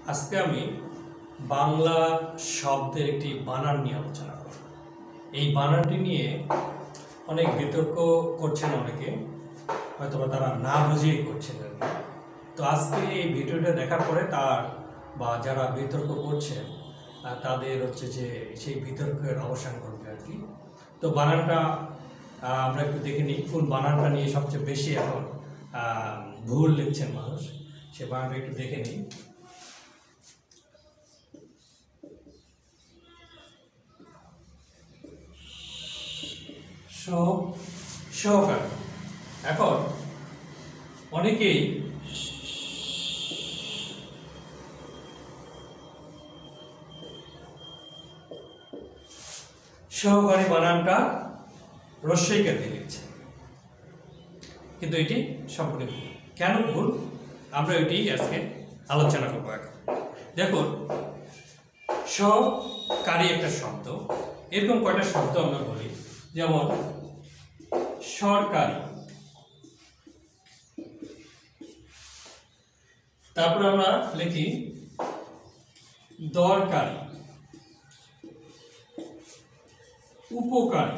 আজকে আমি বাংলা শব্দের একটি বানান নিয়ে আলোচনা করব। এই বানানটি নিয়ে অনেক বিতর্ক করছেন, অনেকে হয়তো তারা না বুঝেই করছেন। তো আজকে এই ভিডিওটা দেখার পরে যারা বিতর্ক করছেন তাদের হচ্ছে যে সেই বিতর্কের অবসান করবে আর কি। তো বানানটা আমরা একটু দেখে নিই, কোন বানানটা নিয়ে সবচেয়ে বেশি এখন ভুল লিখছেন মানুষ, সে বানানটা একটু দেখে নিই। সহকারী। এখন অনেকেই সহকারী বানানটা রস্বইকার দিয়ে লিখছে, কিন্তু এটি সম্পূর্ণ ভুল। কেন ভুল আমরা এটি আজকে আলোচনা করবো। এখন দেখুন, সহকারী একটা শব্দ, এরকম কয়টা শব্দ আমরা বলি, যেমন সরকারি, তারপর আমরা লিখি দরকারি, উপকারী।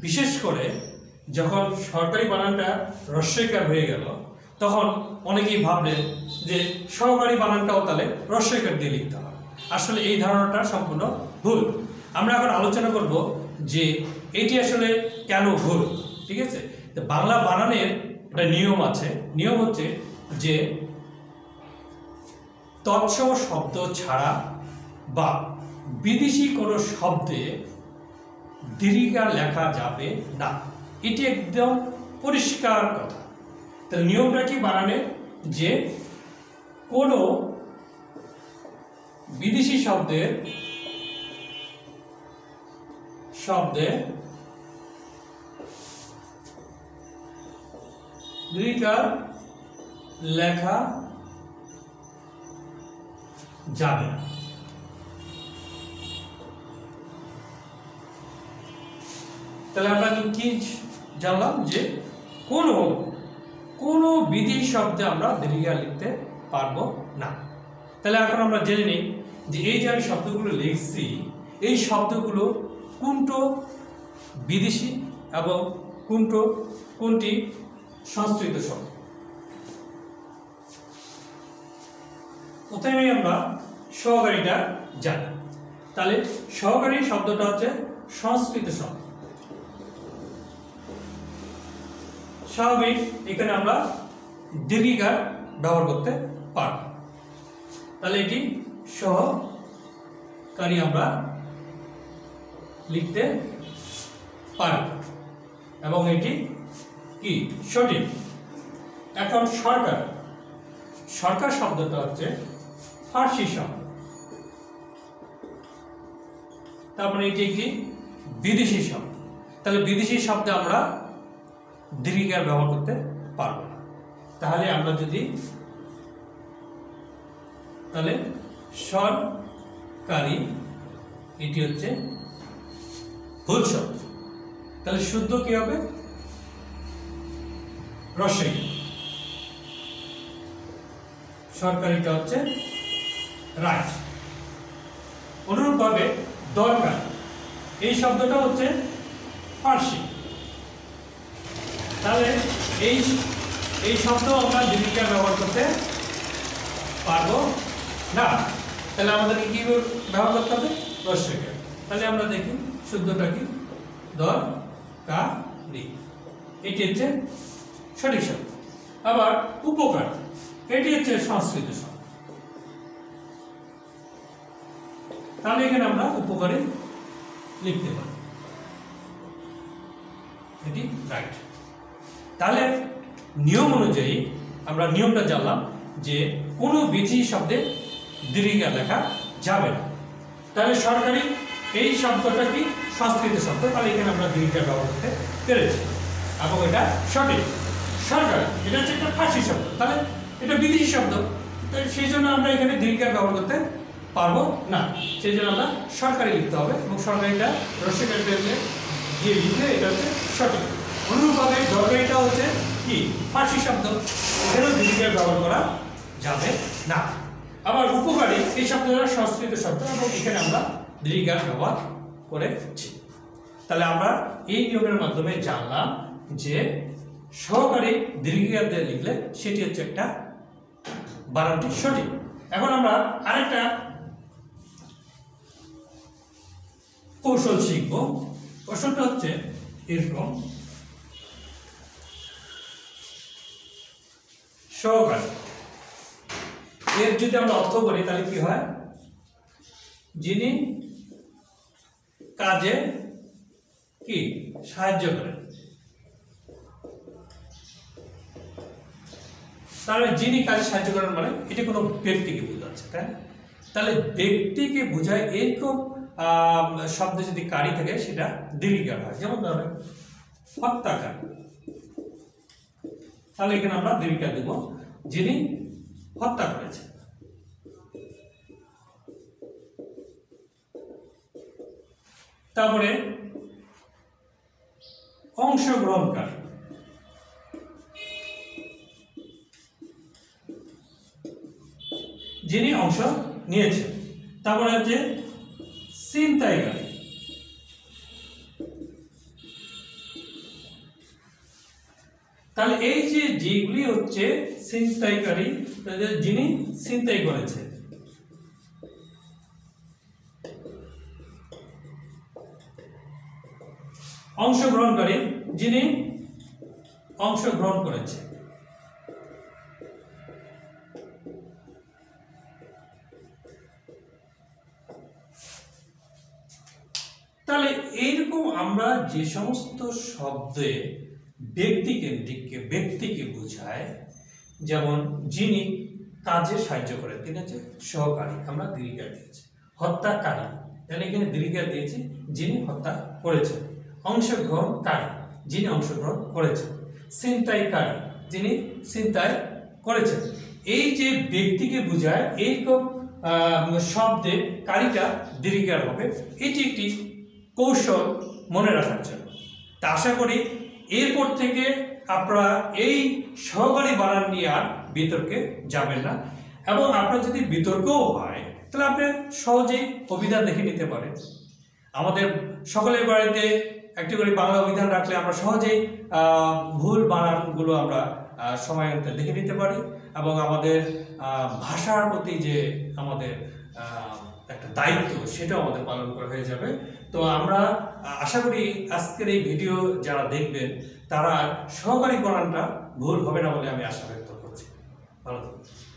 বিশেষ করে যখন সরকারি বানানটা রস্বইকার হয়ে গেল, তখন অনেকেই ভাবলেন যে সহকারী বানানটাও তাহলে রস্বইকার দিয়ে লিখতে হবে। আসলে এই ধারণাটা সম্পূর্ণ ভুল। আমরা এখন আলোচনা করব যে এটি আসলে কেন ভুল। ঠিক আছে, তো বাংলা বানানের একটা নিয়ম আছে। নিয়ম হচ্ছে যে তৎসম শব্দ ছাড়া বা বিদেশি কোনো শব্দে দীর্ঘিকার লেখা যাবে না, এটি একদম পরিষ্কার কথা। তো নিয়মটা কি বানানের, যে কোনো বিদেশি শব্দে দীর্ঘিকার লেখা যাবে না। তাহলে আমরা কি জানলাম, যে কোনো বিদেশি শব্দে আমরা দীর্ঘিকার লিখতে পারবো না। তাহলে এখন আমরা জেনে নিই যে এই যে আমি শব্দগুলো লিখছি, এই শব্দগুলো কোনটো বিদেশি এবং কোনটি সংস্কৃত শব্দ। প্রথমে আমরা সহকারীটা জানি। তাহলে সহকারী শব্দটা হচ্ছে সংস্কৃত শব্দ। স্বাভাবিক এখানে আমরা দীর্ঘিকার ব্যবহার করতে পারব। তাহলে এটি সহকারী আমরা লিখতে পারব এবং এটি কি সঠিক। এখন সরকার শব্দটা হচ্ছে ফার্সি শব্দ, তারপরে এটি একটি বিদেশি শব্দ। তাহলে বিদেশি শব্দে আমরা দীর্ঘিকার ব্যবহার করতে পারবো না। তাহলে আমরা তাহলে সরকারি এটি হচ্ছে ভুল শব্দ। তাহলে শুদ্ধ কি হবে? রস্বই। সরকারিটা হচ্ছে রাইট। অনুরূপভাবে দরকার, এই শব্দটা হচ্ছে ফার্সি। তাহলে এই শব্দ আমরা দীর্ঘিকার ব্যবহার করতে পারবো না। তাহলে আমাদেরকে কি ব্যবহার করতে হবে? রস্বইকার। তাহলে আমরা দেখি শুদ্ধটা কি, দরকারি, এটি হচ্ছে সঠিক শব্দ। আবার উপকার, এটি হচ্ছে সংস্কৃত শব্দ। তাহলে এখানে আমরা উপকারী লিখতে পারি, এটি রাইট। তাহলে নিয়ম অনুযায়ী আমরা নিয়মটা জানলাম যে কোনো বিদেশি শব্দে দীর্ঘিকার লেখা যাবে না। তাহলে সরকারি এই শব্দটা কি সংস্কৃত শব্দ, তাহলে এখানে আমরা দীর্ঘিকার ব্যবহার করতে পেরেছি এবং এটা সঠিক। সরকারি এটা হচ্ছে একটা ফার্সি শব্দ, তাহলে এটা বিদেশি শব্দ, সেই জন্য আমরা এখানে দীর্ঘিকার ব্যবহার করতে পারবো না। সেই জন্য আমরা সরকারি লিখতে হবে এবং সরকারিটা রস্বইকার দিয়ে লিখলে এটা হচ্ছে সঠিক। অনুরূপভাবে দরকারিটা হচ্ছে কি ফার্সি শব্দ, এখানেও দীর্ঘিকার ব্যবহার করা যাবে না। আবার উপকারী এই শব্দটা সংস্কৃত শব্দ এবং এখানে আমরা দীর্ঘিকার ব্যবহার করেছি। তাহলে আমরা এই নিয়মের মাধ্যমে জানলাম যে সহকারী দীর্ঘিকার দিয়ে লিখলে সেটি হচ্ছে একটা বানানটি সঠিক। এখন আমরা আরেকটা কৌশল শিখব। কৌশলটা হচ্ছে এরকম, সহকারী এর যদি আমরা অর্থ করি তাহলে কি হয়, যিনি কাজে কি সাহায্য করেন। তাহলে যিনি কাজে সাহায্য করেন মানে এটি কোনো ব্যক্তিকে বোঝাচ্ছে, তাই না? তাহলে ব্যক্তিকে বোঝায় এরকম শব্দে যদি কারি থাকে সেটা দীর্ঘিকার হয়। যেমন ধরেন হত্যাকার, তাহলে এখানে আমরা দীর্ঘিকার দেব, যিনি হত্যা করেছে। তারপরে অংশগ্রহণকারী, যিনি অংশ নিয়েছেন। তারপরে হচ্ছে ছিনতাইকারী, তাহলে এই যে যেগুলি হচ্ছে ছিনতাইকারী, যিনি ছিনতাই করেছে। অংশগ্রহণকারী, যিনি অংশগ্রহণ করেছে। তাহলে এইরকম আমরা যে সমস্ত শব্দে ব্যক্তিকে বোঝায়, যেমন যিনি কাজে সাহায্য করেন তিনি হচ্ছে সহকারী, আমরা দীর্ঘিকার দিয়েছি। হত্যাকারী, তাহলে এখানে দীর্ঘিকার দিয়েছি, যিনি হত্যা করেছেন। অংশগ্রহণকারী, যিনি অংশগ্রহণ করেছেন। ছিনতাইকারী, যিনি ছিনতাই করেছেন। এই যে ব্যক্তিকে বোঝায় এইরকম শব্দে কারিটা দীর্ঘিকার হবে। এটি একটি কৌশল মনে রাখার জন্য। তা আশা করি এরপর থেকে আপনারা এই সহকারী বানান নিয়ে আর বিতর্কে যাবেন না, এবং আপনার যদি বিতর্কও হয় তাহলে আপনি সহজেই অভিধান দেখে নিতে পারেন। আমাদের সকলের বাড়িতে একটি করে বাংলা অভিধান রাখলে আমরা সহজেই ভুল বানানগুলো আমরা সময়ান্তে দেখে নিতে পারি, এবং আমাদের ভাষার প্রতি যে আমাদের একটা দায়িত্ব সেটাও আমাদের পালন করা হয়ে যাবে। তো আমরা আশা করি আজকের এই ভিডিও যারা দেখবেন তারা সহকারী বানানটা ভুল হবে না বলে আমি আশা ব্যক্ত করছি। ভালো থাকবেন।